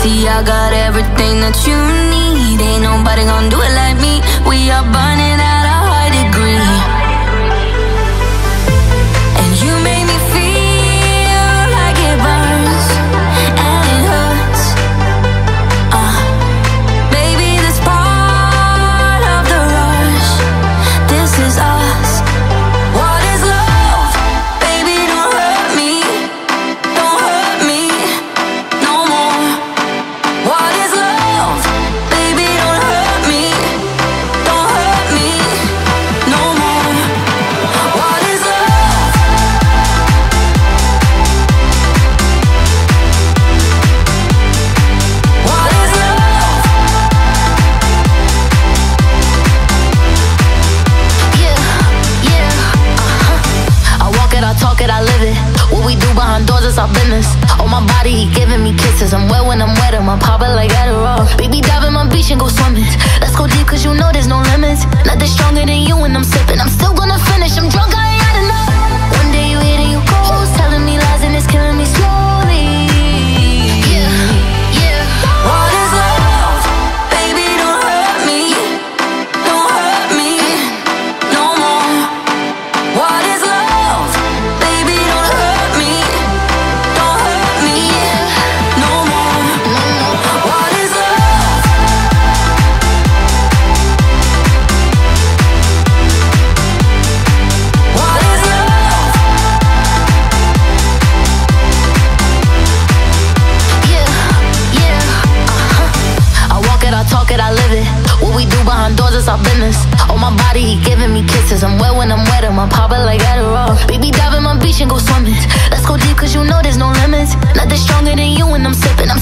See, I got everything that you need. Ain't nobody gonna do it like me. We are burning at a high degree. And you make me feel like it burns and it hurts. Baby, this part of the rush. This is us. What is love? Baby, don't hurt me. Don't hurt me no more. What is love? Baby, don't hurt me. Don't hurt me no more. What is love? What is love? Yeah, I walk it, I talk it, I live it. What we do behind doors is our business. On my body, he giving me kisses. I'm wet when I'm wet, I'm popping like Adderall. Baby, dive in my beach and go swimming. Let's go deep, cause you know there's no limits. Nothing stronger than you when I'm sipping. I'm still gonna finish, I'm drunk, I ain't had enough. One day you hit and you ghost, telling me lies and it's killing me slowly. Yeah. What is love? Baby, don't hurt me. Don't hurt me no more. What is love? Baby, don't hurt me. Don't hurt me no more. What is love? What is love? Yeah. I walk it, I talk it, I live it. What we do behind doors is our business. On my body, he giving me kisses. I'm wet when I'm wet, I'm popping like Adderall. Baby, dive in my beach and go swimming. Let's go deep, cause you know there's no limits. Nothing stronger than you when I'm sipping. I'm